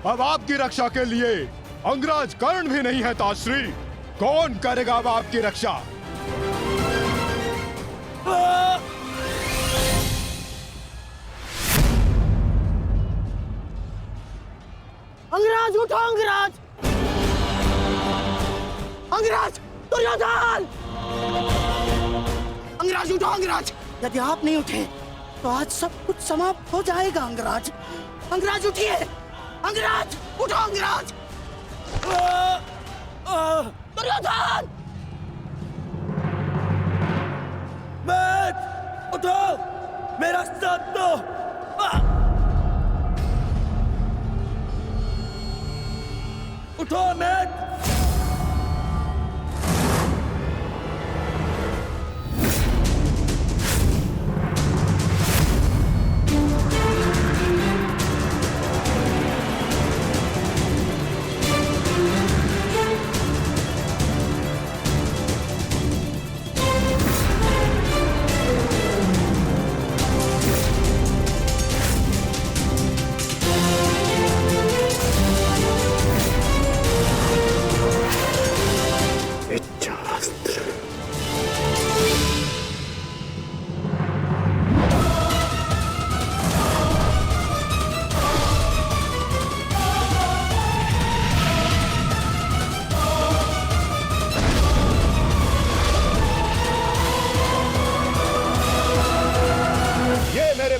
अब आपकी रक्षा के लिए अंगराज कर्ण भी नहीं है ताश्री। कौन करेगा अब आपकी रक्षा? अंगराज उठो, अंगराज! अंगराज! दुर्योधन! अंगराज उठो, अंगराज! यदि आप नहीं उठे तो आज सब कुछ समाप्त हो जाएगा। अंगराज, अंगराज उठिए! अंगराज उठो, अंगराज! दुर्योधन! मत उठो, मेरा साथ दो। उठो मत।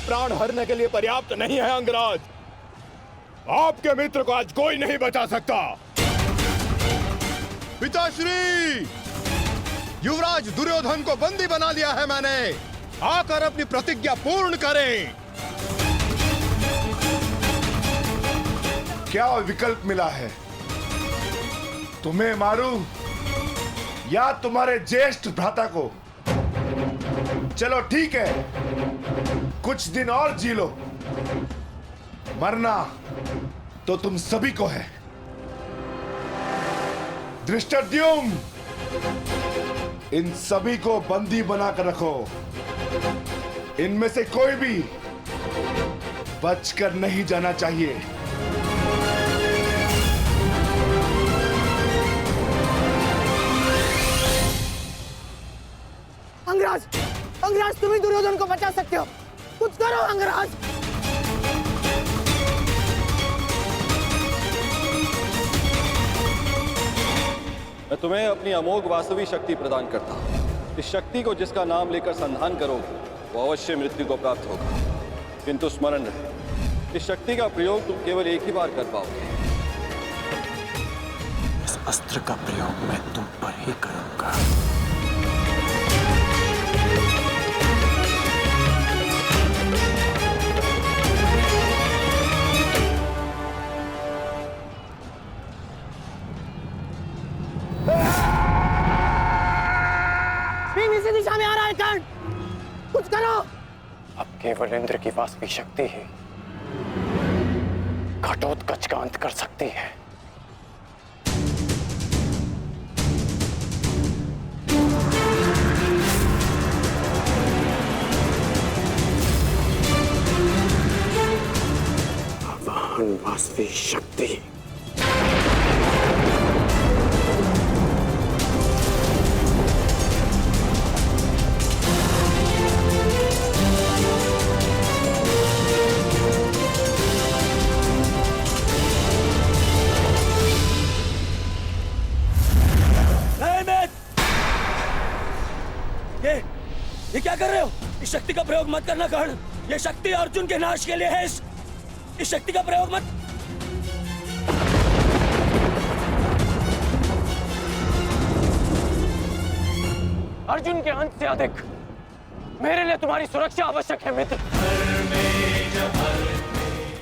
प्राण हरने के लिए पर्याप्त नहीं है अंगराज। आपके मित्र को आज कोई नहीं बचा सकता। पिताश्री, युवराज दुर्योधन को बंदी बना लिया है मैंने। आकर अपनी प्रतिज्ञा पूर्ण करें। क्या विकल्प मिला है? तुम्हें मारूं या तुम्हारे ज्येष्ठ भ्राता को? चलो ठीक है, कुछ दिन और जी लो। मरना तो तुम सभी को है। धृष्टद्युम्न, इन सभी को बंदी बनाकर रखो। इनमें से कोई भी बचकर नहीं जाना चाहिए। अंगराज, अंगराज तुम ही दुर्योधन को बचा सकते हो। कुछ करो अंगराज। मैं तुम्हें अपनी अमोघ वास्तविक शक्ति प्रदान करता हूँ। इस शक्ति को जिसका नाम लेकर संधान करोगे वो अवश्य मृत्यु को प्राप्त होगा। किंतु स्मरण रहे, इस शक्ति का प्रयोग तुम केवल एक ही बार कर पाओगे। इस अस्त्र का प्रयोग मैं तुम पर ही करूंगा। इसी दिशा में आ रहा है कर्ण, कुछ करो। अब केवल इंद्र की वास्तविक शक्ति ही घटोत्कच का अंत कर सकती है। आवाहन वास्तविक शक्ति। ये क्या कर रहे हो? इस शक्ति का प्रयोग मत करना कर्ण। ये शक्ति अर्जुन के नाश के लिए है। इस शक्ति का प्रयोग मत। अर्जुन के अंत से अधिक मेरे लिए तुम्हारी सुरक्षा आवश्यक है मित्र।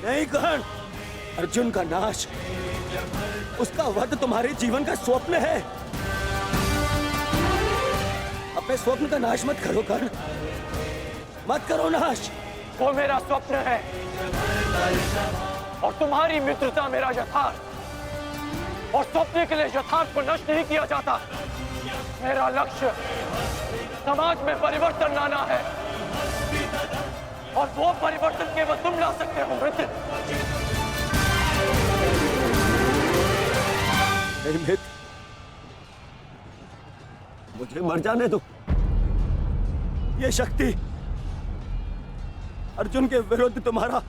नहीं कर्ण, अर्जुन का नाश, उसका वध तुम्हारे जीवन का स्वप्न है। अपने स्वप्न का नाश मत करो कर्ण, मत करो नाश। वो मेरा स्वप्न है और तुम्हारी मित्रता मेरा यथार्थ। और स्वप्न के लिए यथार्थ को नष्ट नहीं किया जाता। मेरा लक्ष्य समाज में परिवर्तन लाना है और वो परिवर्तन केवल तुम ला सकते हो मित्र। नहीं मित्र, मुझे मर जाने दो। ये शक्ति अर्जुन के विरुद्ध तुम्हारा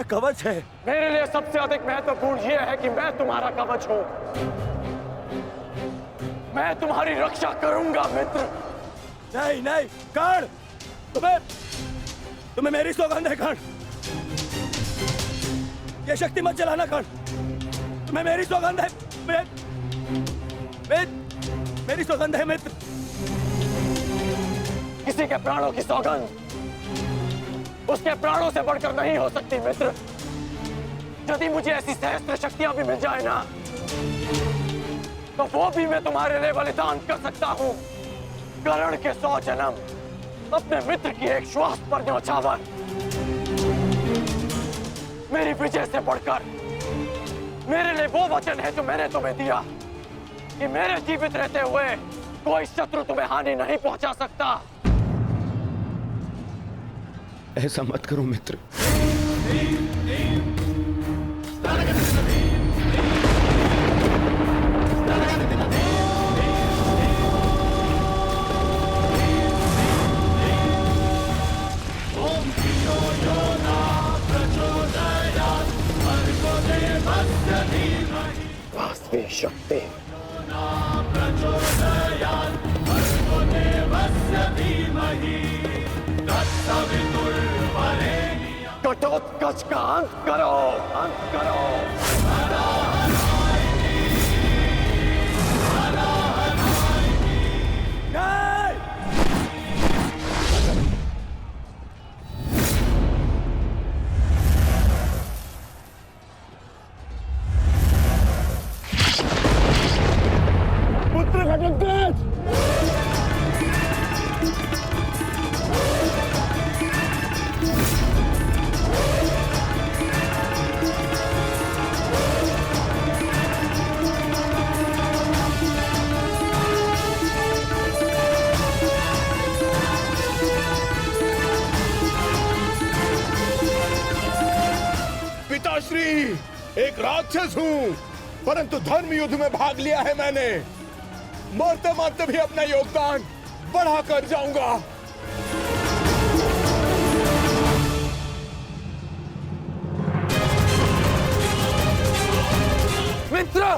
कवच है। मेरे लिए सबसे अधिक महत्वपूर्ण यह है कि मैं तुम्हारा कवच हूं। मैं तुम्हारी रक्षा करूंगा मित्र। नहीं नहीं कर्ण, तुम्हें मेरी सौगंध है कर्ण। ये शक्ति मत चलाना कर्ण, तुम्हें मेरी सौगंध है। मेरी सौगंध है मित्र। किसी के प्राणों की सौगंध उसके प्राणों से बढ़कर नहीं हो सकती मित्र। यदि मुझे ऐसी सहस्त्र शक्तियां भी मिल जाए ना, तो वो भी मैं तुम्हारे लिए बलिदान कर सकता हूं। कर्ण के 100 जन्म अपने मित्र की एक श्वास पर न्यौछावर। मेरी विजय से बढ़कर मेरे लिए वो वचन है जो मैंने तुम्हें दिया कि मेरे जीवित रहते हुए कोई शत्रु तुम्हें हानि नहीं पहुंचा सकता। ऐसा मत करो मित्र। वास्तविक शक्ति घटोत्कच का अंत करो, अंत करो। पुत्र घटोत्कच, पिताश्री, एक राक्षस हूँ, परंतु धर्म युद्ध में भाग लिया है मैंने। मरते मरते भी अपना योगदान बढ़ा कर जाऊंगा। मित्र,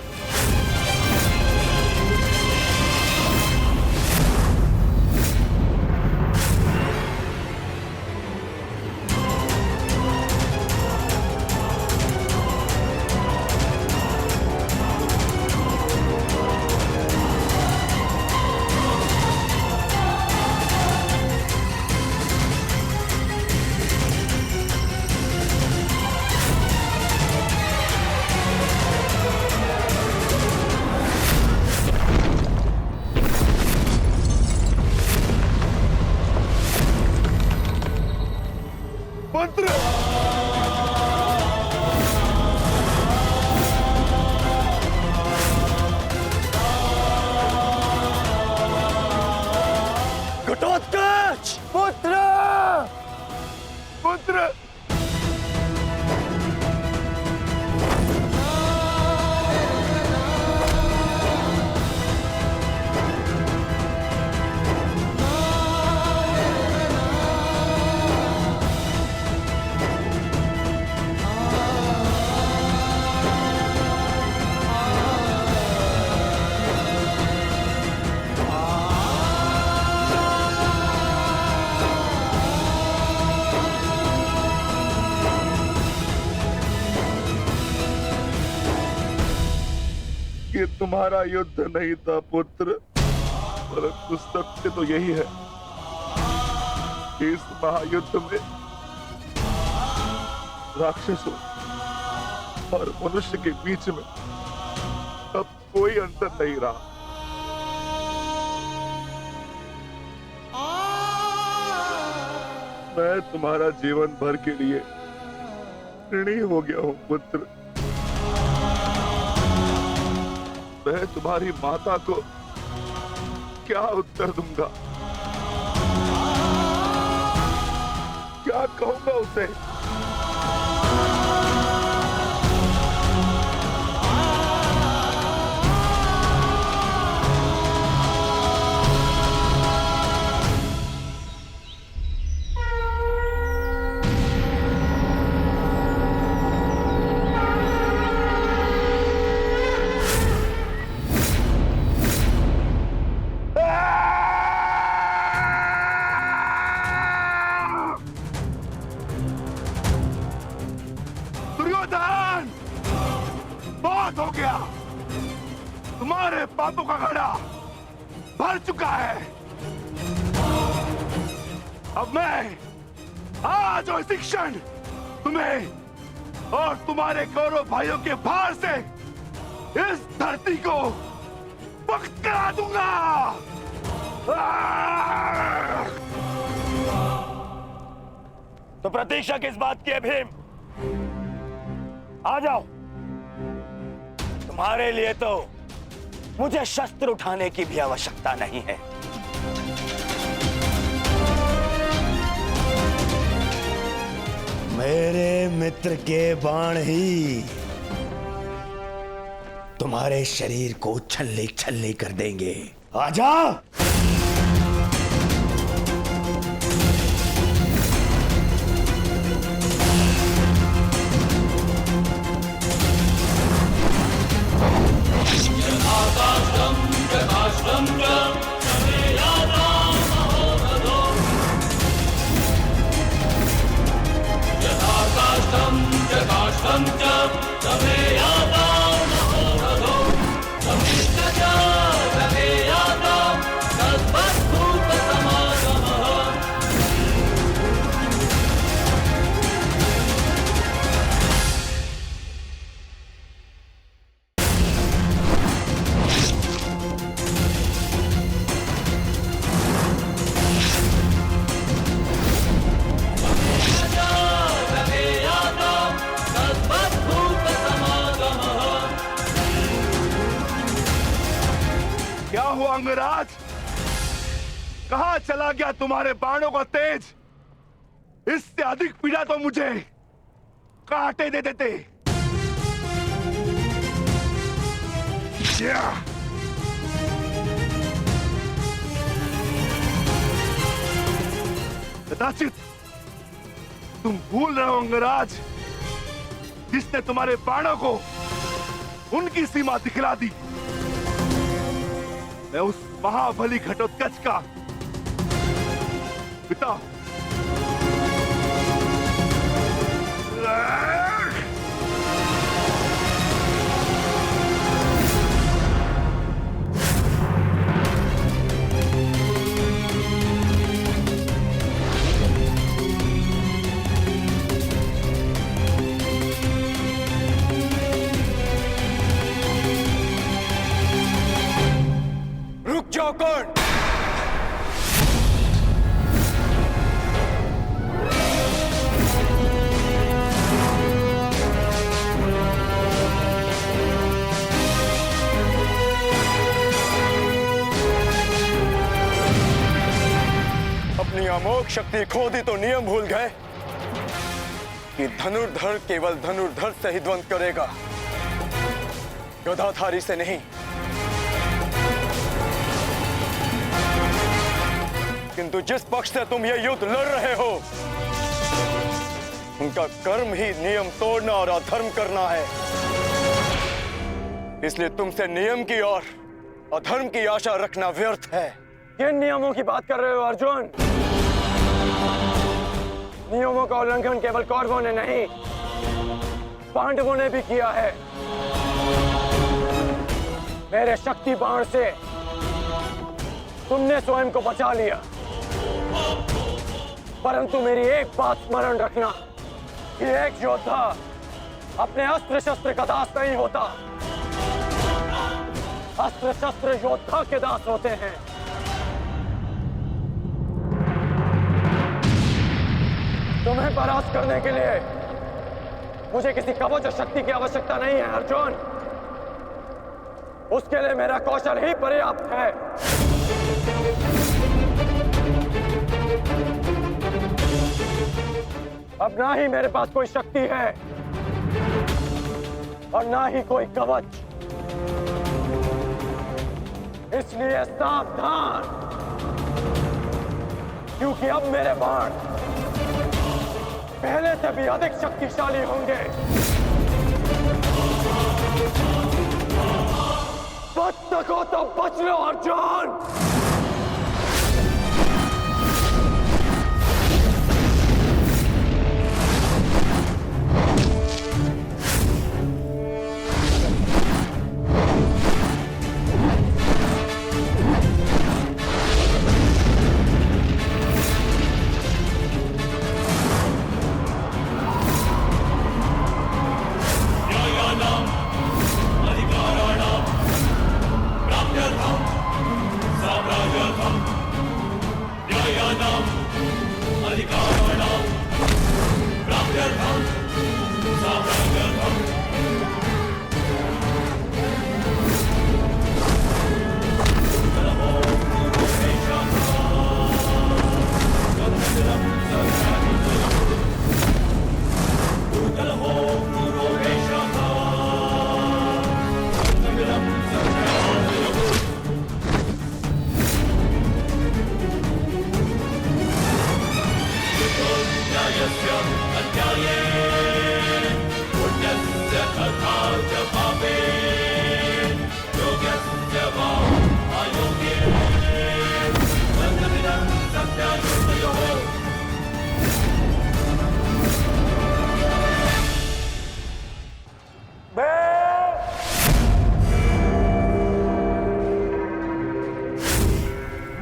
पुत्र घटोत्कच, पुत्र, पुत्र ये तुम्हारा युद्ध नहीं था पुत्र, परंतु सत्य तो यही है कि इस महायुद्ध में राक्षसों और मनुष्य के बीच में अब कोई अंतर नहीं रहा। मैं तुम्हारा जीवन भर के लिए ऋणी हो गया हूं पुत्र। मैं तुम्हारी माता को क्या उत्तर दूंगा, क्या कहूंगा उसे? दुर्योधन, बहुत हो गया। तुम्हारे पापों का घड़ा भर चुका है। अब मैं आज और इसी क्षण तुम्हें और तुम्हारे कौरव भाइयों के भार से इस धरती को मुक्त करा दूंगा। तो प्रतीक्षा किस बात की है भीम? आ जाओ। तुम्हारे लिए तो मुझे शस्त्र उठाने की भी आवश्यकता नहीं है। मेरे मित्र के बाण ही तुम्हारे शरीर को छल्ले छल्ले कर देंगे। आजा। क्या हुआ अंगराज? कहां चला गया तुम्हारे बाणों का तेज? इससे अधिक पीड़ा तो मुझे कांटे दे देते। कदाचित तुम भूल रहे हो अंगराज, जिसने तुम्हारे बाणों को उनकी सीमा दिखला दी। मैं उस महाबली घटोत्कच का पिता। रुक जाओ कौन? अपनी अमोघ शक्ति खो दी तो नियम भूल गए कि धनुर्धर केवल धनुर्धर से ही द्वंद करेगा, गदाधारी से नहीं। किंतु जिस पक्ष से तुम ये युद्ध लड़ रहे हो, उनका कर्म ही नियम तोड़ना और अधर्म करना है। इसलिए तुमसे नियम की और अधर्म की आशा रखना व्यर्थ है। किन नियमों की बात कर रहे हो अर्जुन? नियमों का उल्लंघन केवल कौरवों ने नहीं, पांडवों ने भी किया है। मेरे शक्ति बाण से तुमने स्वयं को बचा लिया, परंतु मेरी एक बात स्मरण रखना कि एक योद्धा अपने अस्त्र शस्त्र का दास नहीं होता। अस्त्र शस्त्र योद्धा के दास होते हैं। तुम्हें परास्त करने के लिए मुझे किसी कवच और शक्ति की आवश्यकता नहीं है अर्जुन। उसके लिए मेरा कौशल ही पर्याप्त है। अब ना ही मेरे पास कोई शक्ति है और ना ही कोई कवच, इसलिए सावधान, क्योंकि अब मेरे बाण पहले से भी अधिक शक्तिशाली होंगे। बच सको तो बच लो अर्जुन।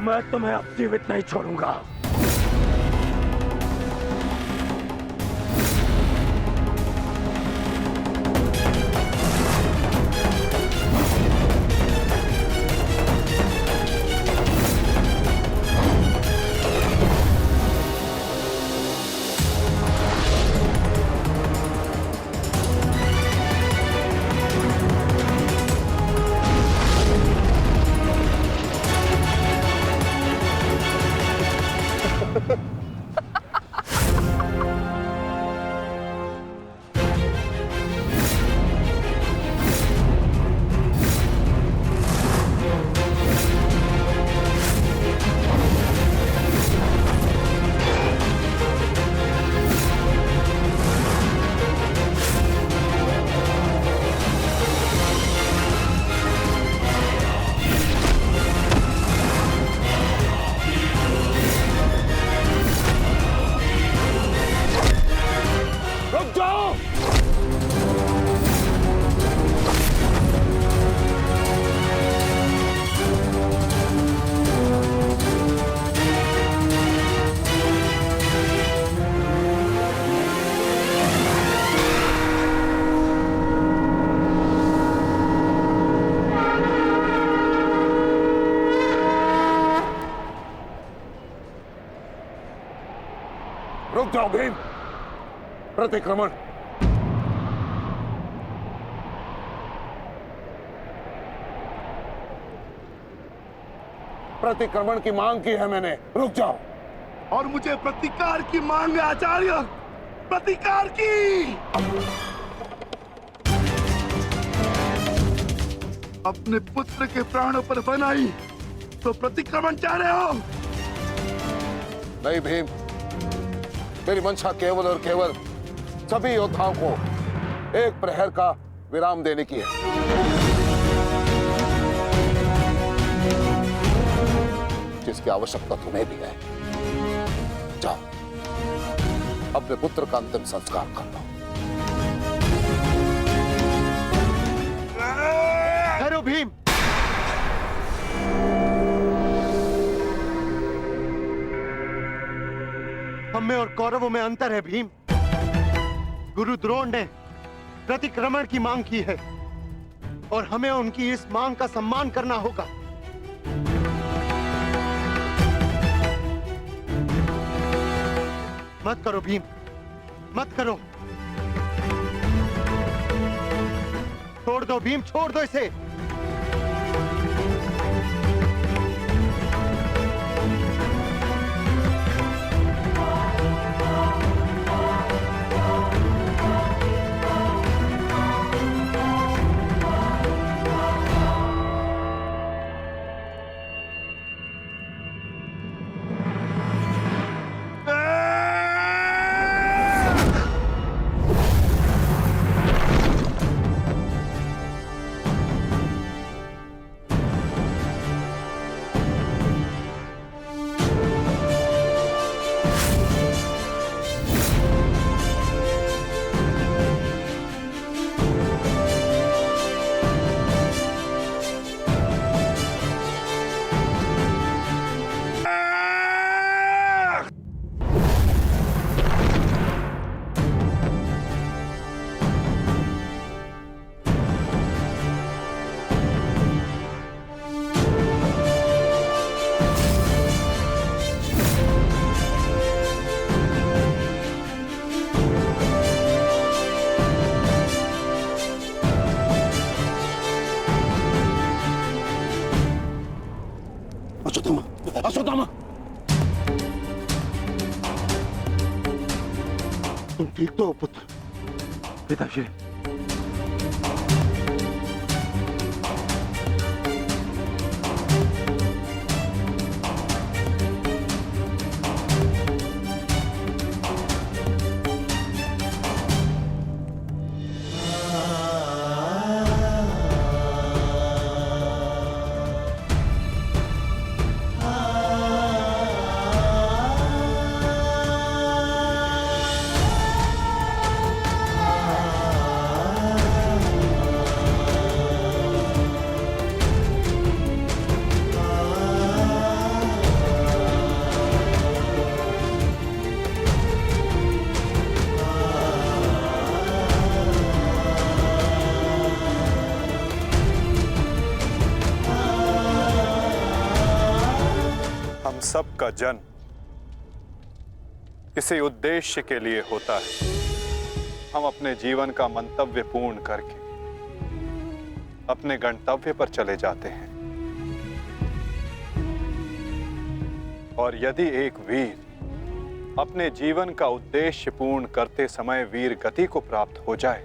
मैं तुम्हें अब जीवित नहीं छोड़ूंगा। रुक जाओ भीम। प्रतिक्रमण। प्रतिक्रमण की मांग की है मैंने, रुक जाओ। और मुझे प्रतिकार की मांग है आचार्य, प्रतिकार की। अपने पुत्र के प्राणों पर बनाई तो प्रतिक्रमण चाह रहे हो? नहीं भीम, मेरी मंशा केवल और केवल सभी योद्धाओं को एक प्रहर का विराम देने की है। जिसकी आवश्यकता तुम्हें भी है। जाओ, अपने पुत्र का अंतिम संस्कार कर लो। ठहरो भीम। हम में और कौरवों में अंतर है भीम। गुरु द्रोण ने प्रतिक्रमण की मांग की है और हमें उनकी इस मांग का सम्मान करना होगा। मत करो भीम, मत करो। छोड़ दो भीम, छोड़ दो इसे। अश्वत्थामा, तुम ठीक तो हो पुत्र? पिताश्री, सबका जन्म किसी उद्देश्य के लिए होता है। हम अपने जीवन का मंतव्य पूर्ण करके अपने गंतव्य पर चले जाते हैं। और यदि एक वीर अपने जीवन का उद्देश्य पूर्ण करते समय वीर गति को प्राप्त हो जाए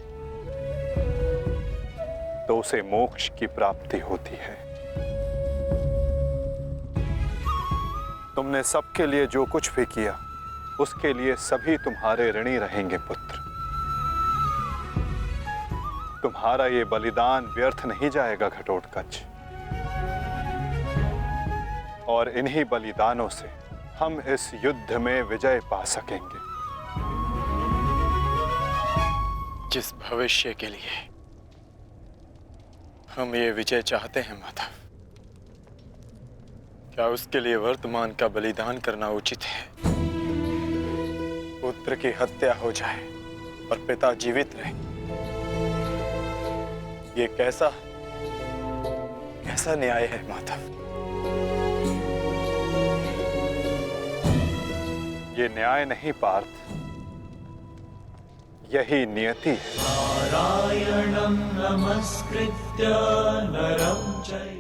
तो उसे मोक्ष की प्राप्ति होती है। तुमने सबके लिए जो कुछ भी किया उसके लिए सभी तुम्हारे ऋणी रहेंगे पुत्र। तुम्हारा ये बलिदान व्यर्थ नहीं जाएगा घटोत्कच। और इन्हीं बलिदानों से हम इस युद्ध में विजय पा सकेंगे। जिस भविष्य के लिए हम ये विजय चाहते हैं माता, क्या उसके लिए वर्तमान का बलिदान करना उचित है? पुत्र की हत्या हो जाए और पिता जीवित रहे, ये कैसा न्याय है माता? ये न्याय नहीं पार्थ, यही नियति है।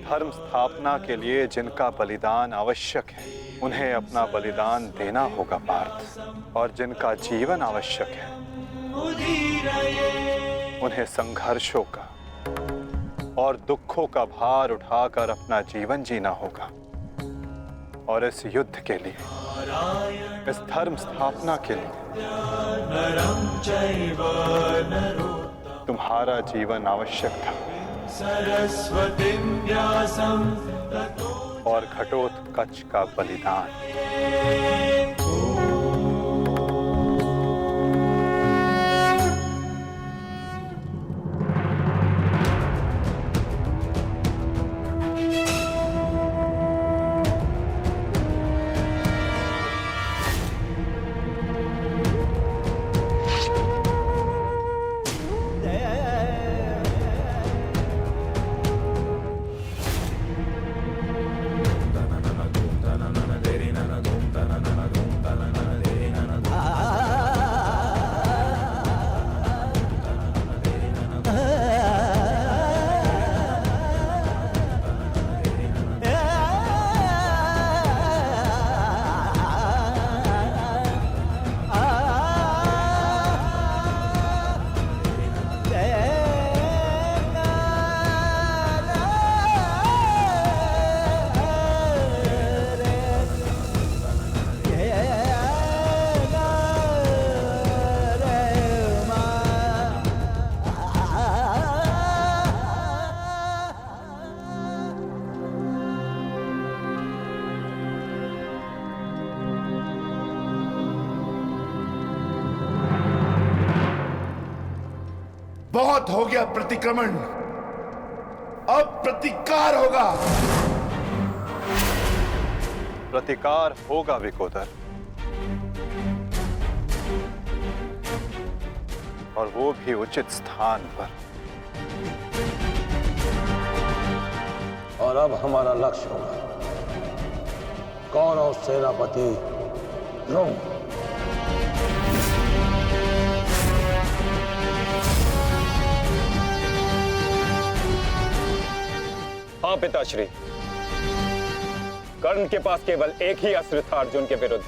धर्म स्थापना के लिए जिनका बलिदान आवश्यक है उन्हें अपना बलिदान देना होगा पार्थ। और जिनका जीवन आवश्यक है उन्हें संघर्षों का और दुखों का भार उठाकर अपना जीवन जीना होगा। और इस युद्ध के लिए, इस धर्म स्थापना के लिए तुम्हारा जीवन आवश्यक था। और घटोत्कच का बलिदान। बहुत हो गया प्रतिक्रमण, अब प्रतिकार होगा। प्रतिकार होगा विकोदर, और वो भी उचित स्थान पर। और अब हमारा लक्ष्य होगा कौरव सेनापति द्रोण। हाँ पिताश्री, कर्ण के पास केवल एक ही अस्त्र था अर्जुन के विरुद्ध,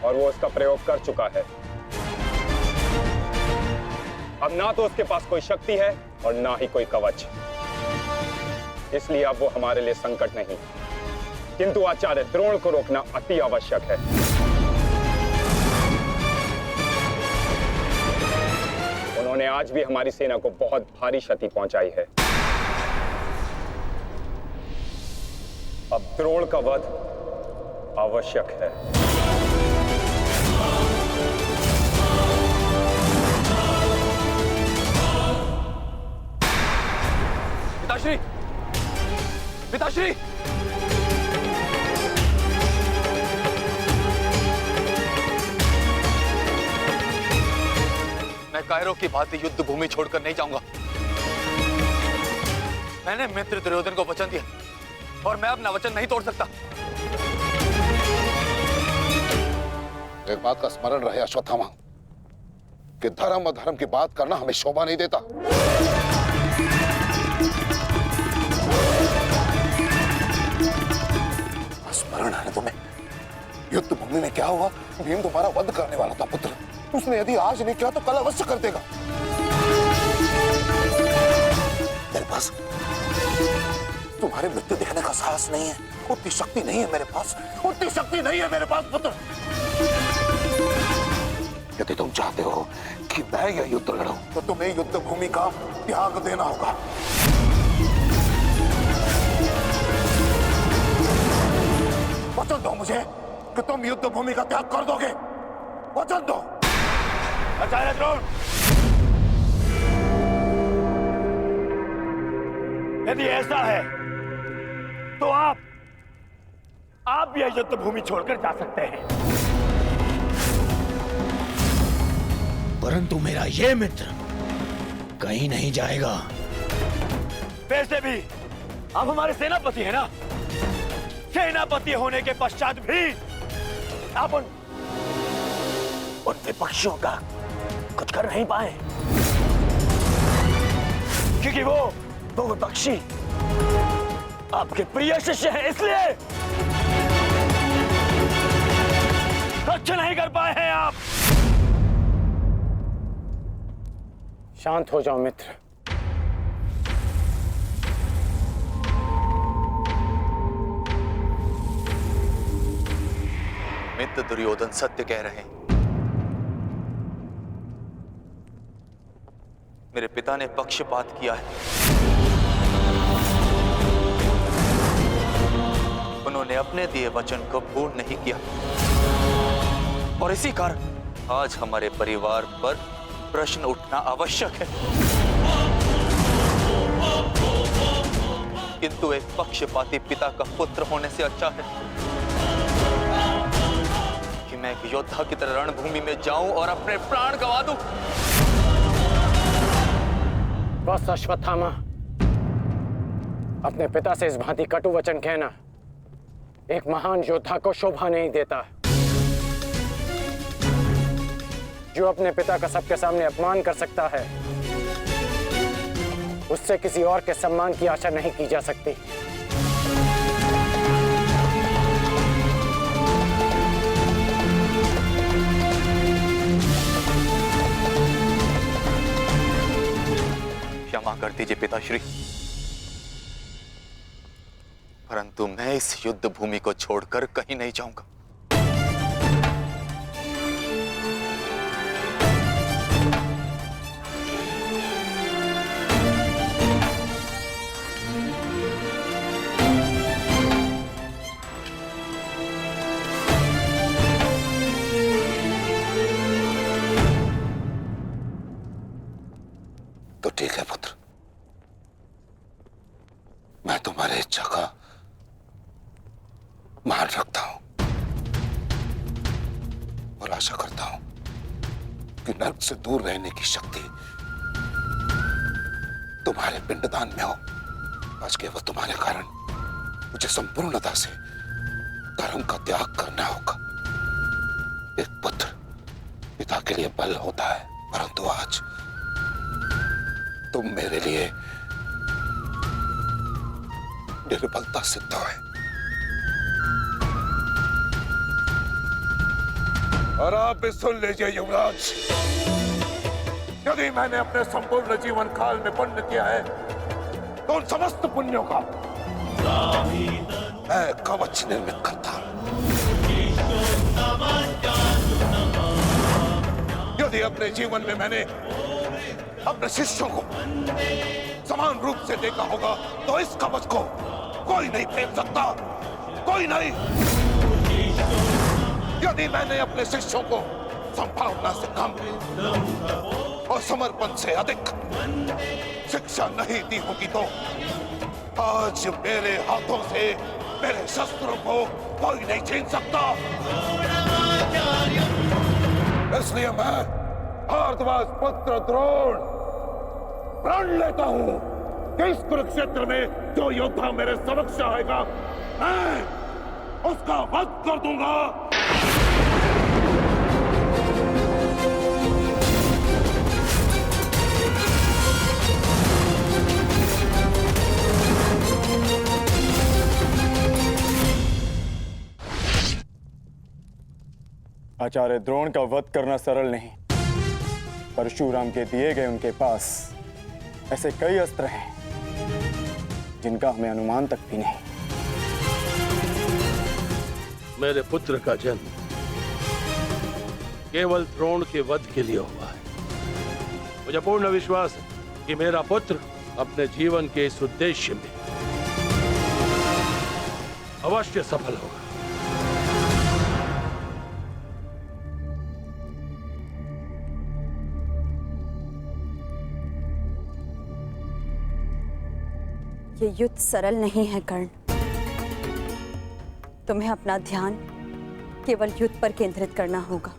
और वो उसका प्रयोग कर चुका है। अब ना तो उसके पास कोई शक्ति है और ना ही कोई कवच, इसलिए अब वो हमारे लिए संकट नहीं, किंतु आचार्य द्रोण को रोकना अति आवश्यक है। उन्होंने आज भी हमारी सेना को बहुत भारी क्षति पहुंचाई है। अब द्रोण का वध आवश्यक है। पिताश्री, पिताश्री, मैं कायरों की भांति युद्ध भूमि छोड़कर नहीं जाऊंगा। मैंने मित्र दुर्योधन को वचन दिया और मैं अपना वचन नहीं तोड़ सकता। एक बात का स्मरण रहे अश्वत्थामा, कि धर्म अधर्म की बात करना हमें शोभा नहीं देता। स्मरण है तुम्हें युद्ध भूमि में क्या हुआ? भीम तुम्हारा वध करने वाला था पुत्र। उसने यदि आज नहीं किया तो कल अवश्य कर देगा। मेरे पास तुम्हारे मृत्यु देखने का साहस नहीं है, उतनी शक्ति नहीं है मेरे पास, उतनी शक्ति नहीं है मेरे पास पुत्र। यदि तुम चाहते हो कि मैं यह युद्ध लड़ूं, तो तुम्हें युद्ध भूमि का त्याग देना होगा। वचन दो मुझे कि तुम युद्ध भूमि का त्याग कर दोगे। वचन दो। आचार्य द्रोण, यदि ऐसा है तो आप यह युद्ध भूमि छोड़कर जा सकते हैं, परंतु मेरा यह मित्र कहीं नहीं जाएगा। वैसे भी आप हमारे सेनापति हैं ना, सेनापति होने के पश्चात भी आप उन विपक्षियों का कुछ कर नहीं पाए, क्योंकि वो विपक्षी आपके प्रिय शिष्य हैं, इसलिए कुछ नहीं कर पाए हैं आप। शांत हो जाओ मित्र। मित्र दुर्योधन सत्य कह रहे हैं। मेरे पिता ने पक्षपात किया है। उन्होंने अपने दिए वचन को पूर्ण नहीं किया और इसी कारण आज हमारे परिवार पर प्रश्न उठना आवश्यक है। किंतु एक पक्षपाती पिता का पुत्र होने से अच्छा है कि मैं एक योद्धा की तरह रणभूमि में जाऊं और अपने प्राण गंवा दूं। बस अश्वत्थामा, अपने पिता से इस भांति कटु वचन कहना एक महान योद्धा को शोभा नहीं देता। जो अपने पिता का सबके सामने अपमान कर सकता है, उससे किसी और के सम्मान की आशा नहीं की जा सकती। क्षमा कर दीजिए पिताश्री, परंतु मैं इस युद्ध भूमि को छोड़कर कहीं नहीं जाऊंगा। तो ठीक है पुत्र, मैं तुम्हारी इच्छा का मान रखता हूं और आशा करता हूं कि नर्क से दूर रहने की शक्ति तुम्हारे पिंडदान में हो। आज केवल तुम्हारे कारण मुझे संपूर्णता से धर्म का त्याग करना होगा। एक पुत्र पिता के लिए बल होता है, परंतु आज तुम मेरे लिए निर्बलता सिद्ध है। और आप भी सुन लीजिए युवराज, यदि मैंने अपने संपूर्ण जीवन काल में पुण्य किया है तो उन समस्त पुण्यों का मैं कवच निर्मित करता हूं। यदि अपने जीवन में मैंने अपने शिष्यों को समान रूप से देखा होगा तो इस कवच को कोई नहीं फेंक सकता, कोई नहीं। यदि मैंने अपने शिष्यों को संभावना से कम और समर्पण से अधिक शिक्षा नहीं दी होगी तो आज मेरे हाथों से मेरे शस्त्रों को कोई नहीं छीन सकता। इसलिए मैं भारद्वाज पुत्र द्रोण प्रण लेता हूं कि इस कुरुक्षेत्र में जो योद्धा मेरे समक्ष आएगा मैं उसका वध कर दूंगा। आचार्य द्रोण का वध करना सरल नहीं। परशुराम के दिए गए उनके पास ऐसे कई अस्त्र हैं जिनका हमें अनुमान तक भी नहीं। मेरे पुत्र का जन्म केवल द्रोण के वध के लिए हुआ है। मुझे पूर्ण विश्वास है कि मेरा पुत्र अपने जीवन के इस उद्देश्य में अवश्य सफल होगा। ये युद्ध सरल नहीं है कर्ण। तुम्हें अपना ध्यान केवल युद्ध पर केंद्रित करना होगा।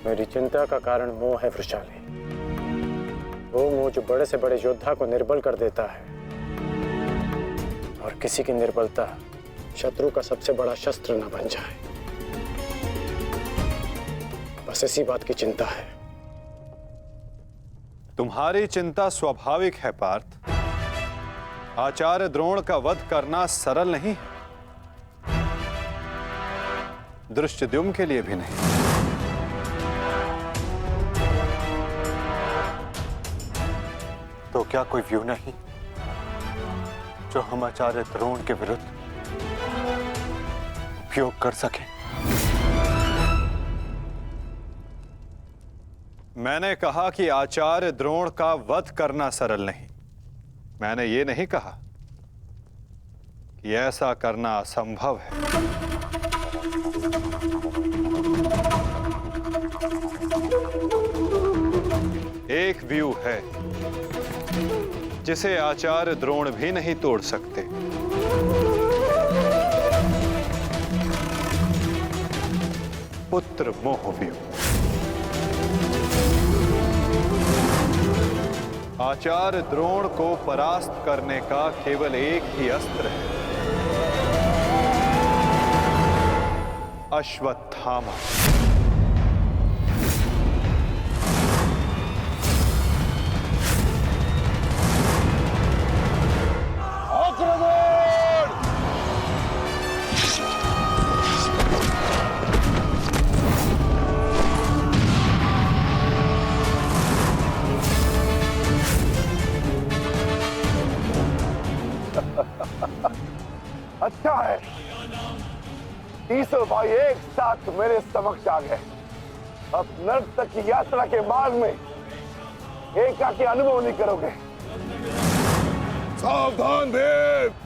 मेरी चिंता का कारण मोह है वृषाली। वो मोह जो बड़े से बड़े योद्धा को निर्बल कर देता है और किसी की निर्बलता शत्रु का सबसे बड़ा शस्त्र न बन जाए। बस इसी बात की चिंता है। तुम्हारी चिंता स्वाभाविक है पार्थ। आचार्य द्रोण का वध करना सरल नहीं है, दृष्टद्युम्न के लिए भी नहीं। तो क्या कोई व्यू नहीं जो हम आचार्य द्रोण के विरुद्ध उपयोग कर सके? मैंने कहा कि आचार्य द्रोण का वध करना सरल नहीं। मैंने ये नहीं कहा कि ऐसा करना असंभव है। एक व्यू है जिसे आचार्य द्रोण भी नहीं तोड़ सकते। पुत्र मोह व्यू। आचार्य द्रोण को परास्त करने का केवल एक ही अस्त्र है, अश्वत्थामा। अच्छा है, तीसों भाई एक साथ मेरे समक्ष आ गए। अब नर्क तक की यात्रा के मार्ग में एकाकी अनुभव नहीं करोगे। सावधान भीम।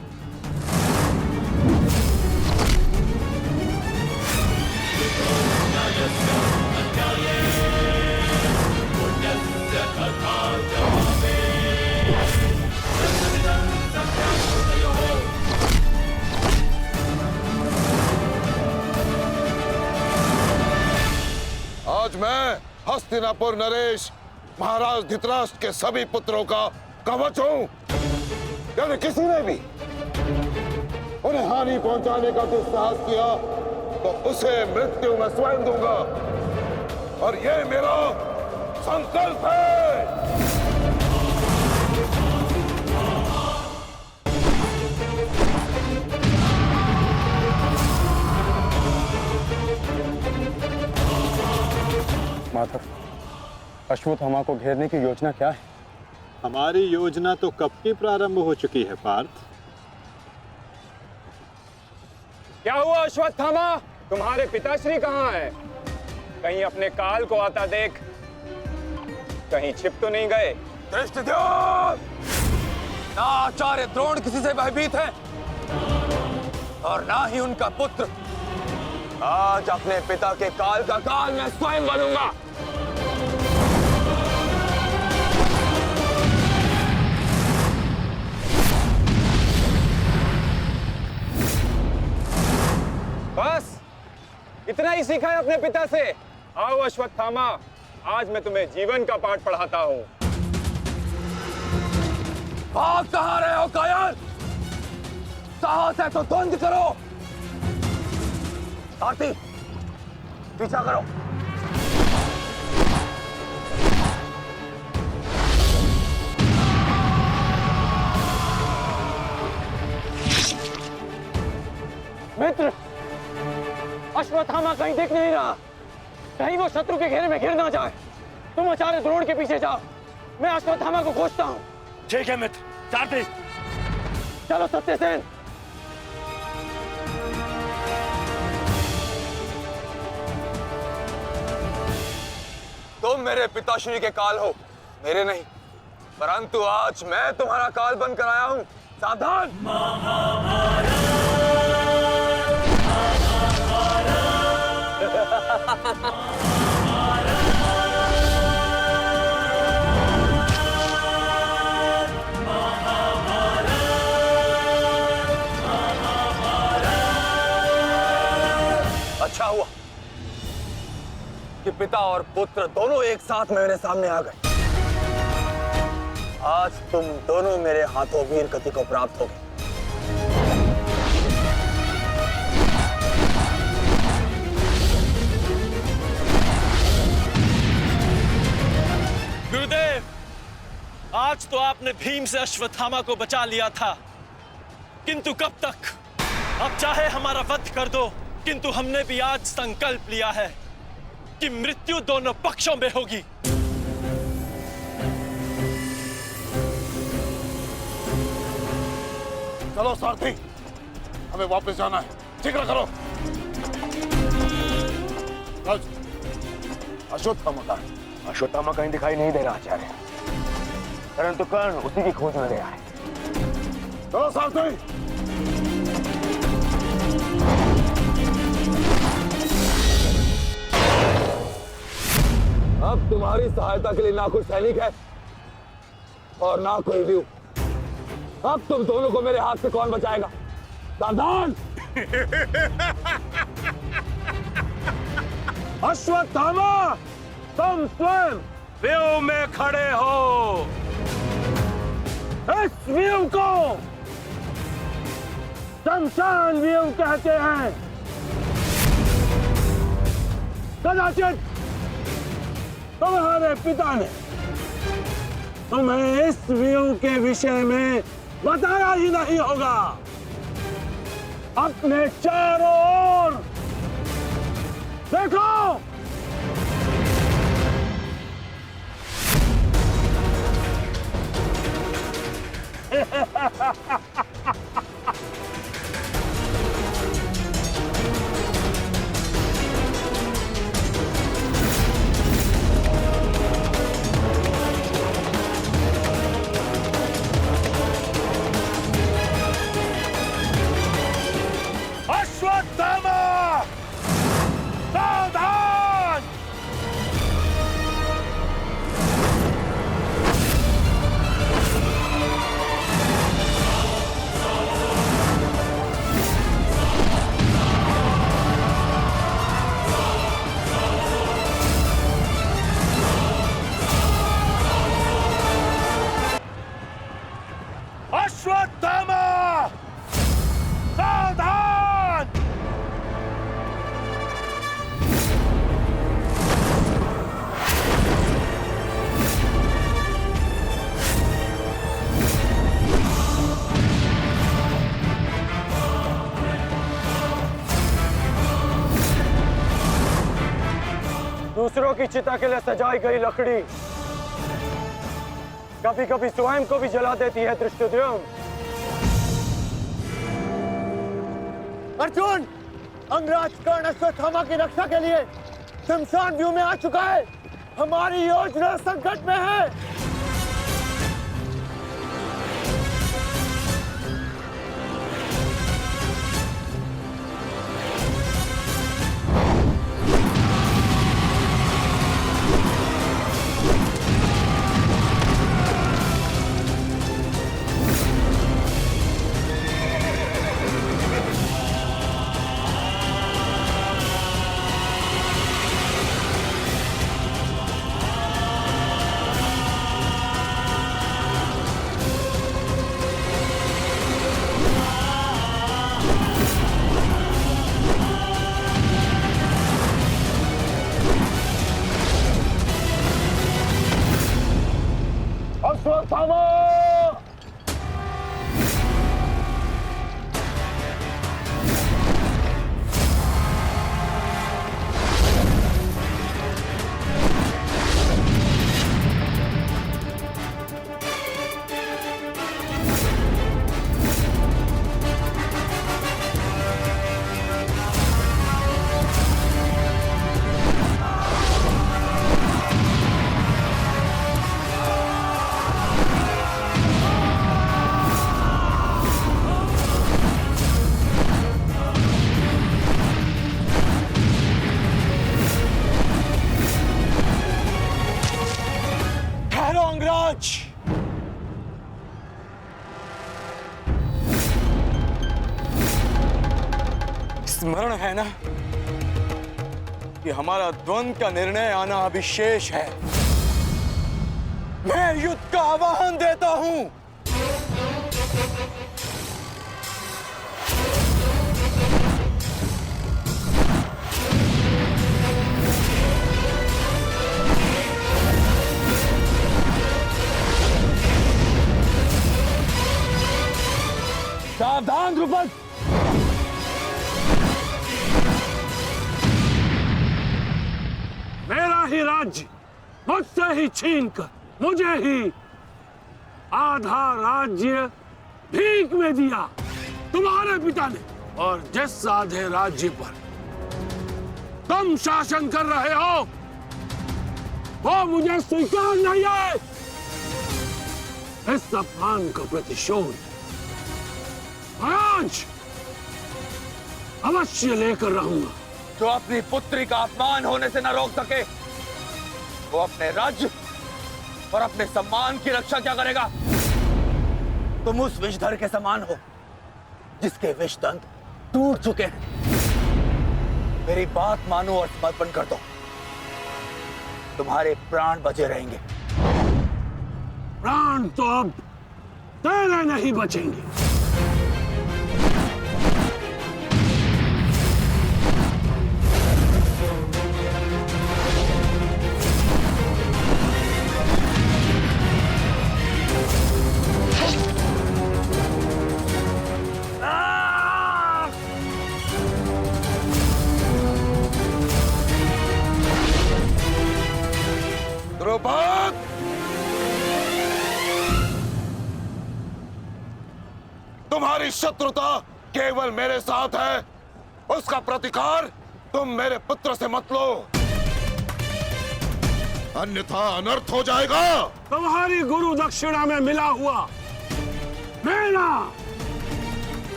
आज मैं हस्तिनापुर नरेश महाराज धृतराष्ट्र के सभी पुत्रों का कवच हूं। यदि किसी ने भी उन्हें हानि पहुंचाने का दुस्साहस किया तो उसे मृत्यु में स्वयं दूंगा, और ये मेरा संकल्प है। माधव, अश्वत्थामा को घेरने की योजना क्या है? हमारी योजना तो कब की प्रारंभ हो चुकी है पार्थ। क्या हुआ अश्वत्थामा? तुम्हारे पिताश्री कहाँ हैं? कहीं अपने काल को आता देख, कहीं छिप तो नहीं गए? धृष्टद्युम्न! ना आचार्य द्रोण किसी से भयभीत है और ना ही उनका पुत्र। आज अपने पिता के काल का काल मैं स्वयं बनूंगा। बस इतना ही सीखा है अपने पिता से? आओ अश्वत्थामा, आज मैं तुम्हें जीवन का पाठ पढ़ाता हूँ। भाग कहाँ रहे हो कायर? साहस है तो द्वंद करो। सारथी, पीछा करो। मित्र, अश्वत्थामा कहीं दिख नहीं रहा। कहीं वो शत्रु के घेरे में घिर ना जाए। तुम आचार्य द्रोण के पीछे जाओ, मैं अश्वत्थामा को खोजता हूँ। ठीक है मित्र। सारथी, चलो सत्यसेन। तुम मेरे पिताश्री के काल हो, मेरे नहीं। परंतु आज मैं तुम्हारा काल बनकर आया हूं। सावधान! अच्छा हुआ कि पिता और पुत्र दोनों एक साथ मेरे सामने आ गए। आज तुम दोनों मेरे हाथों वीर गति को प्राप्त होगे। गुरुदेव, आज तो आपने भीम से अश्वत्थामा को बचा लिया था, किंतु कब तक? अब चाहे हमारा वध कर दो, किंतु हमने भी आज संकल्प लिया है कि मृत्यु दोनों पक्षों में होगी। चलो सारथी, हमें वापस जाना है। जिक्र करो। अश्वत्थामा का? अश्वत्थामा कहीं दिखाई नहीं दे रहा आचार्य, परंतु कर्ण उसी की खोज में गया है। चलो सारथी। अब तुम्हारी सहायता के लिए ना कोई सैनिक है और ना कोई व्यू। अब तुम दोनों को मेरे हाथ से कौन बचाएगा? सावधान! अश्वत्थामा, तुम स्वयं व्यू में खड़े हो। इस व्यू को शमशान व्यू कहते हैं। कदाचित तुम्हारे पिता ने तुम्हें इस व्यू के विषय में बताया ही नहीं होगा। अपने चारों ओर देखो। अश्वत्थामा, सावधान! दूसरों की चिता के लिए सजाई गई लकड़ी कभी कभी स्वयं को भी जला देती है धृष्टद्युम्न। अर्जुन, अंगराज कर्ण अश्वत्थामा की रक्षा के लिए शमशान व्यू में आ चुका है। हमारी योजना संकट में है। अश्वत्थामा! स्मरण है ना कि हमारा द्वंद्व का निर्णय आना अभी शेष है। मैं युद्ध का आह्वान देता हूं। सावधान द्रुपद! मेरा ही राज्य मुझसे ही छीनकर मुझे ही आधा राज्य भीख में दिया तुम्हारे पिता ने, और जिस आधे राज्य पर तुम शासन कर रहे हो वो मुझे स्वीकार नहीं है। इस अपमान का प्रतिशोध आज अवश्य लेकर रहूंगा। जो अपनी पुत्री का अपमान होने से न रोक सके वो अपने राज्य और अपने सम्मान की रक्षा क्या करेगा? तुम उस विषधर के समान हो जिसके विषदंत टूट चुके हैं। मेरी बात मानो और समर्पण कर दो, तुम्हारे प्राण बचे रहेंगे। प्राण तो अब तेरे नहीं बचेंगे। द्रुपद, तुम्हारी शत्रुता केवल मेरे साथ है, उसका प्रतिकार तुम मेरे पुत्र से मत लो, अन्यथा अनर्थ हो जाएगा। तुम्हारी गुरु दक्षिणा में मिला हुआ मेरा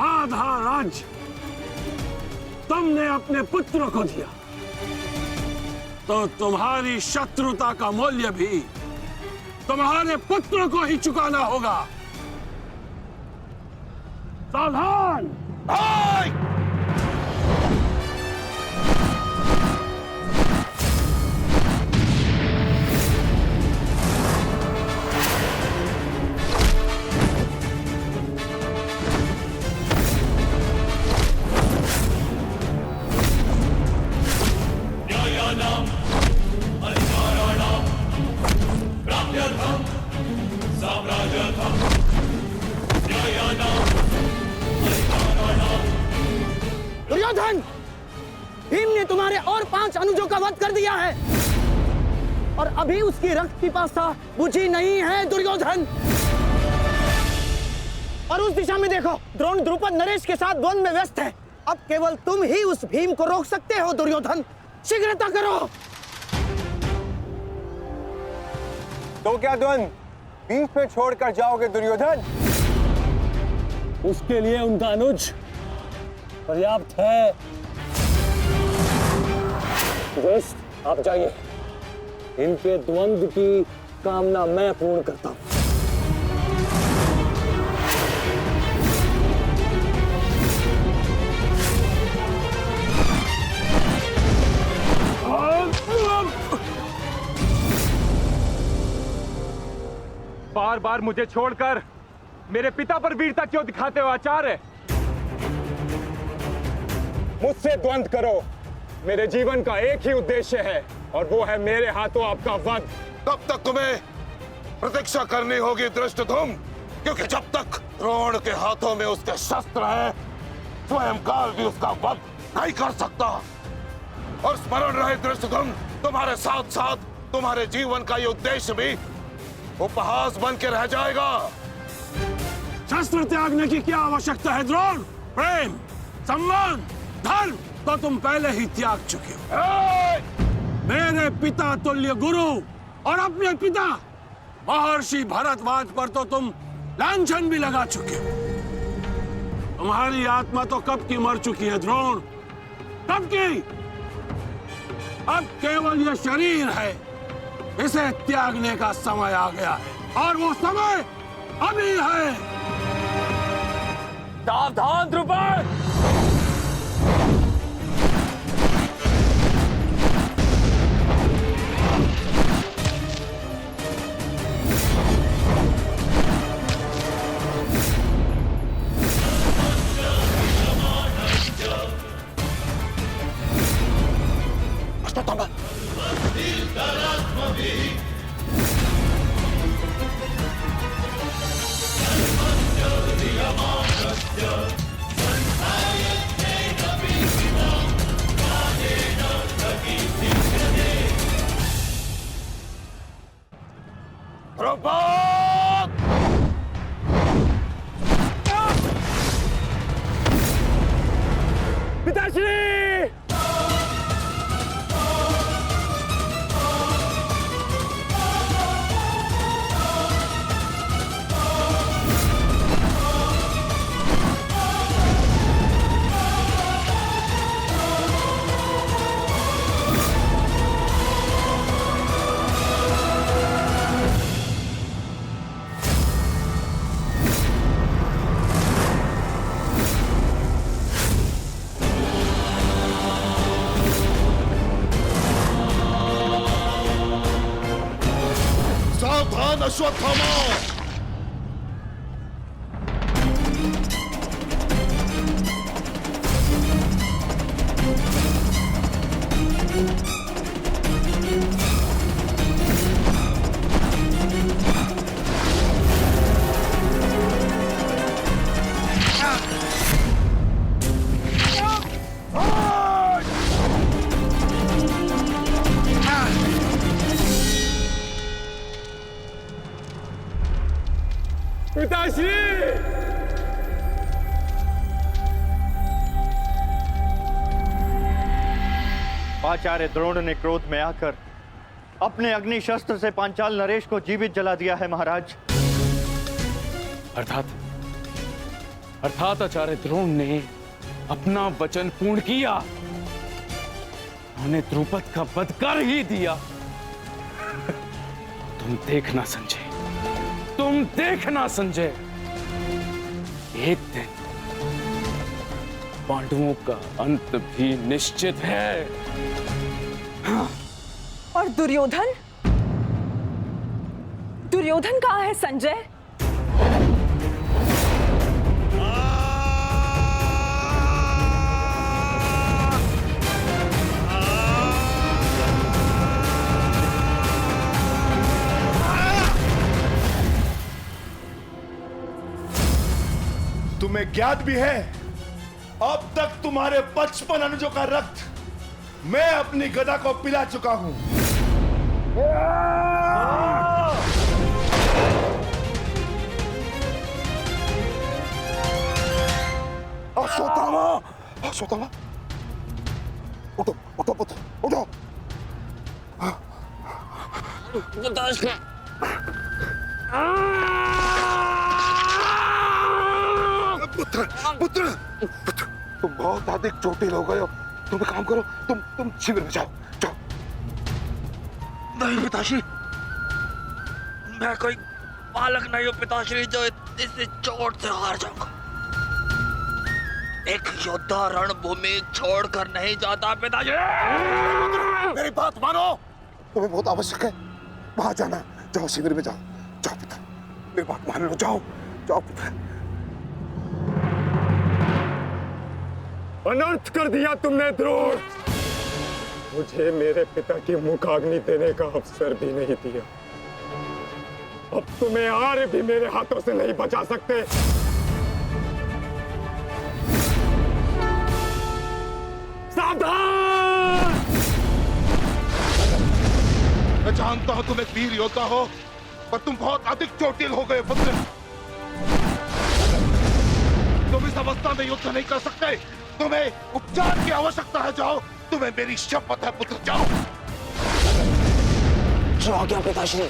आधा राज्य तुमने अपने पुत्र को दिया, तो तुम्हारी शत्रुता का मूल्य भी तुम्हारे पुत्र को ही चुकाना होगा। सावधान! 5 अनुजों का वध कर दिया है और अभी उसकी रक्त पिपासा बुझी नहीं है दुर्योधन। और उस दिशा में देखो, द्रोण द्रुपद नरेश के साथ द्वंद्व में व्यस्त है। अब केवल तुम ही उस भीम को रोक सकते हो दुर्योधन, शीघ्रता करो। तो क्या द्वंद्व बीच में छोड़कर जाओगे दुर्योधन? उसके लिए उनका अनुज पर्याप्त है। ज्येष्ठ, आप जाइए, इनके द्वंद्व की कामना मैं पूर्ण करता हूं। बार बार मुझे छोड़कर मेरे पिता पर वीरता क्यों दिखाते हो आचार्य? मुझसे द्वंद्व करो, मेरे जीवन का एक ही उद्देश्य है और वो है मेरे हाथों आपका वध। तब तक तुम्हें प्रतीक्षा करनी होगी धृष्टद्युम्न, क्योंकि जब तक द्रोण के हाथों में उसके शस्त्र हैं, स्वयं काल भी उसका वध नहीं कर सकता। और स्मरण रहे धृष्टद्युम्न, तुम्हारे साथ साथ तुम्हारे जीवन का ये उद्देश्य भी उपहास बन के रह जाएगा। शस्त्र त्यागने की क्या आवश्यकता है द्रोण? प्रेम, सम्मान, धर्म तो तुम पहले ही त्याग चुके हो। मेरे पिता तुल्य गुरु और अपने पिता महर्षि भरद्वाज पर तो तुम लांछन भी लगा चुके हो। तुम्हारी आत्मा तो कब की मर चुकी है द्रोण, कब की। अब केवल यह शरीर है, इसे त्यागने का समय आ गया है और वो समय अभी है। सावधान द्रुपद! अश्वत्थामा! आचार्य द्रोण ने क्रोध में आकर अपने अग्नि शस्त्र से पांचाल नरेश को जीवित जला दिया है महाराज। अर्थात आचार्य द्रोण ने अपना वचन पूर्ण किया, उन्होंने द्रुपद का वध कर ही दिया। तुम देखना संजय, तुम देखना संजय, एक दिन पांडवों का अंत भी निश्चित है। और दुर्योधन? दुर्योधन कहाँ है संजय? तुम्हें ज्ञात भी है, अब तक तुम्हारे 55 अनुजों का रक्त मैं अपनी गदा को पिला चुका हूं। अश्वत्थामा, अश्वत्थामा, उठो उठो पुत्र, उठो। पुत्र पुत्र पुत्र, तुम बहुत अधिक चोटिल हो गए हो। तुम एक काम करो, तुम शिविर में जाओ, जाओ। नहीं पिताश्री, मैं कोई बालक नहीं हूँ पिताश्री जो इस चोट से हार जाऊंगा। एक योद्धा रणभूमि छोड़कर नहीं जाता पिताश्री। मेरी बात मानो, तुम्हें बहुत आवश्यक है वहां जाना। जाओ शिविर में जाओ, जाओ पुत्र, मेरी बात मान लो, जाओ जाओ पुत्र। अनर्थ कर दिया तुमने द्रोण। मुझे मेरे पिता की मुखाग्नि देने का अवसर भी नहीं दिया। अब तुम्हें आर्य भी मेरे हाथों से नहीं बचा सकते। सावधान! मैं जानता हूं तुम एक वीर योद्धा हो, पर तुम बहुत अधिक चोटिल हो गए पुत्र। तुम इस अवस्था में युद्ध नहीं कर सकते। तुम्हें उपचार की आवश्यकता है। जाओ, तुम्हें मेरी शपथ है पुत्र, जाओ। जो आ गया पिताश्री।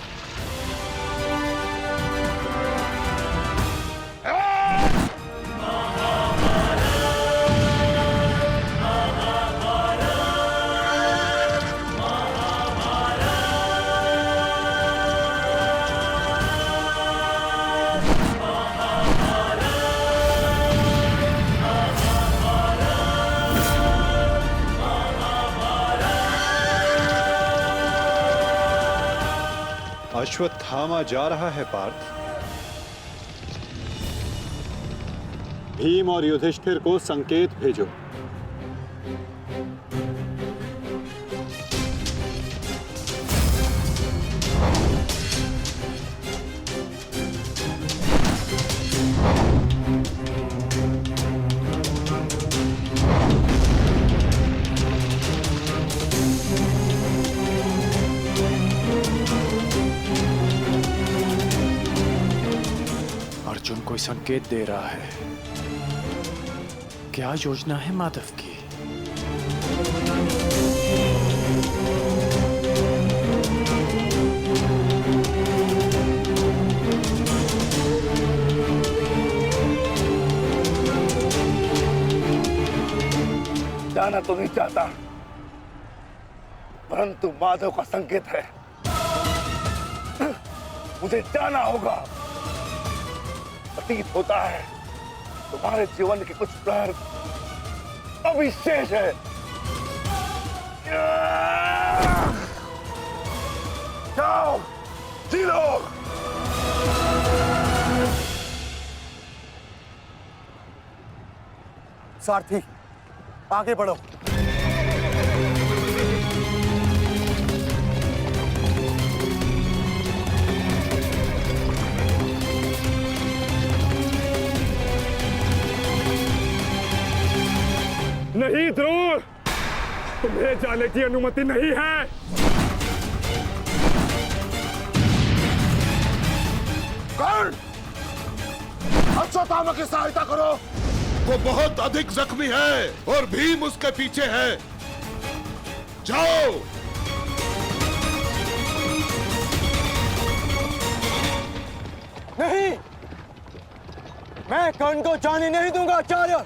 अश्वत्थामा जा रहा है पार्थ। भीम और युधिष्ठिर को संकेत भेजो। अर्जुन कोई संकेत दे रहा है। क्या योजना है माधव की? जाना तो नहीं चाहता, परंतु माधव का संकेत है। मुझे जाना होगा। प्रतीत होता है तुम्हारे जीवन के कुछ प्रहर अभी शेष है। जाओ, जी लो। सारथी, आगे बढ़ो। नहीं द्रोण, तुम्हें जाने की अनुमति नहीं है। कर्ण, अश्वत्थामा की सहायता करो। वो बहुत अधिक जख्मी है और भीम उसके पीछे है। जाओ। नहीं, मैं कर्ण को जाने नहीं दूंगा आचार्य।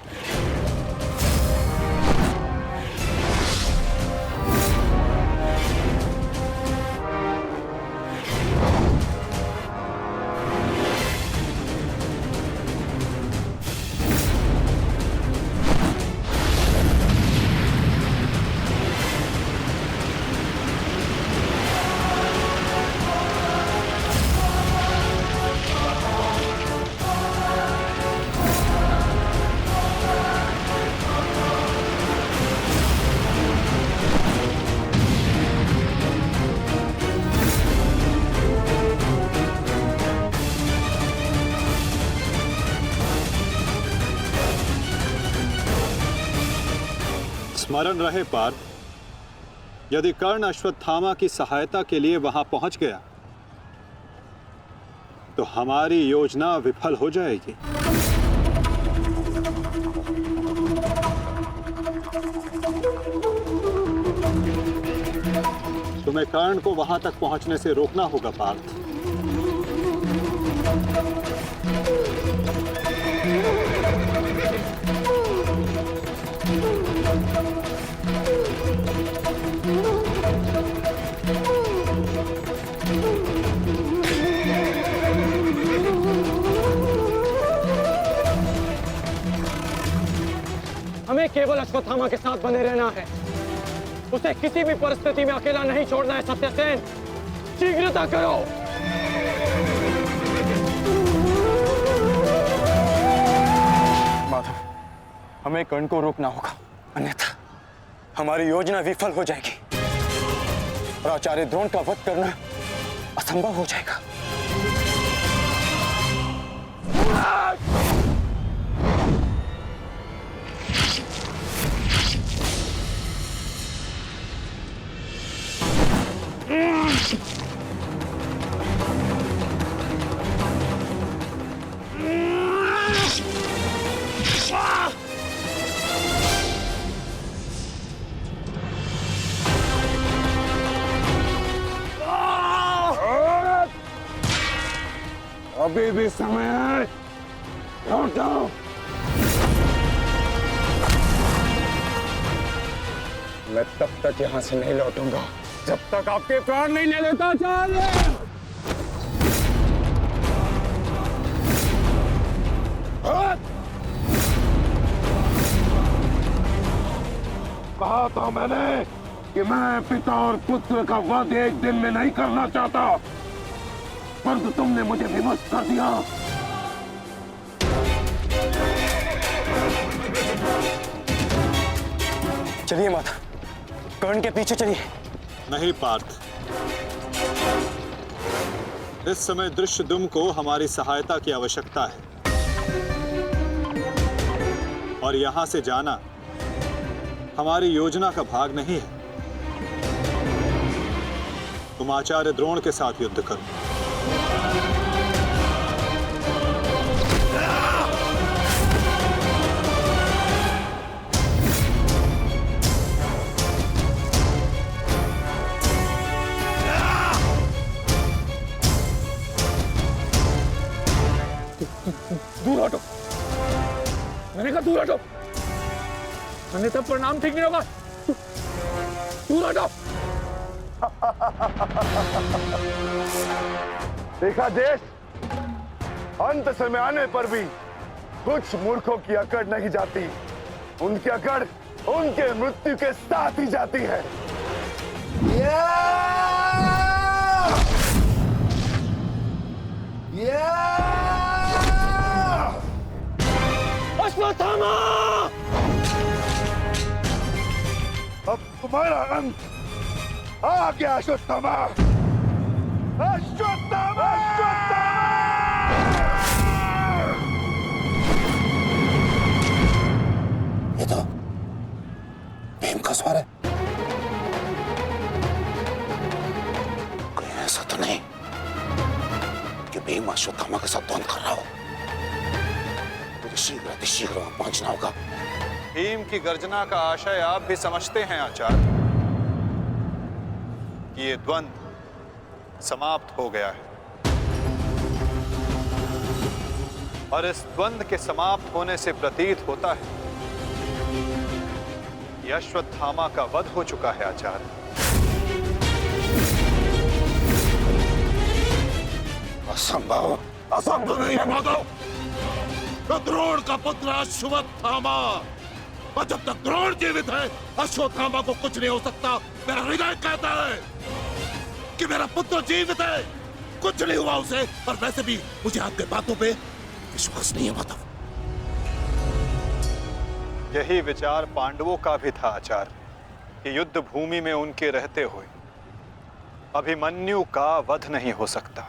स्मरण रहे पार्थ, यदि कर्ण अश्वत्थामा की सहायता के लिए वहां पहुंच गया तो हमारी योजना विफल हो जाएगी। तुम्हें कर्ण को वहां तक पहुंचने से रोकना होगा पार्थ। हमें केवल अश्वत्थामा के साथ बने रहना है। उसे किसी भी परिस्थिति में अकेला नहीं छोड़ना है। सत्यसेन, शीघ्रता करो। माधव, हमें कर्ण को रोकना होगा, अन्यथा हमारी योजना विफल हो जाएगी और आचार्य द्रोण का वध करना असंभव हो जाएगा। अभी भी समय है, लौटो। मैं तब तक यहां से नहीं लौटूंगा जब तक आपके प्राण नहीं ले लेता आचार्य। कहा था मैंने कि मैं पिता और पुत्र का वध एक दिन में नहीं करना चाहता, परंतु तुमने मुझे विवश कर दिया। चलिए माता, कर्ण के पीछे चलिए। नहीं पार्थ, इस समय दृश्यद्युम्न को हमारी सहायता की आवश्यकता है और यहां से जाना हमारी योजना का भाग नहीं है। तुम आचार्य द्रोण के साथ युद्ध करो। दूर हटो, मैंने कहा दूर हटो, मैंने तब परिणाम ठीक नहीं होगा। दूर हटो। देखा देश, अंत समय आने पर भी कुछ मूर्खों की अकड़ नहीं जाती, उनकी अकड़ उनके मृत्यु के साथ ही जाती है। अश्वत्थामा! अब तुम्हारा अंत आ गया अश्वत्थामा। अश्वत्थामा! ये तो भीम का स्वर है। कहीं ऐसा तो नहीं कि भीम अश्वत्थामा के साथ द्वंद्व कर रहा हो। मुझे शीघ्र वहां पहुंचना होगा। भीम की गर्जना का आशय आप भी समझते हैं आचार्य कि ये द्वंद्व समाप्त हो गया है और इस द्वंद्व के समाप्त होने से प्रतीत होता है कि अश्वत्थामा का वध हो चुका है आचार्य। असंभव। असंभव नहीं है माधव। तो द्रोण का पुत्र अश्वत्थामा, और जब तक द्रोण जीवित है अश्वत्थामा को कुछ नहीं हो सकता। मेरा हृदय कहता है कि मेरा पुत्र जीवित है, कुछ नहीं हुआ उसे। और वैसे भी मुझे आपके बातों पे विश्वास नहीं है माधव। यही विचार पांडवों का भी था आचार्य कि युद्ध भूमि में उनके रहते हुए अभिमन्यु का वध नहीं हो सकता।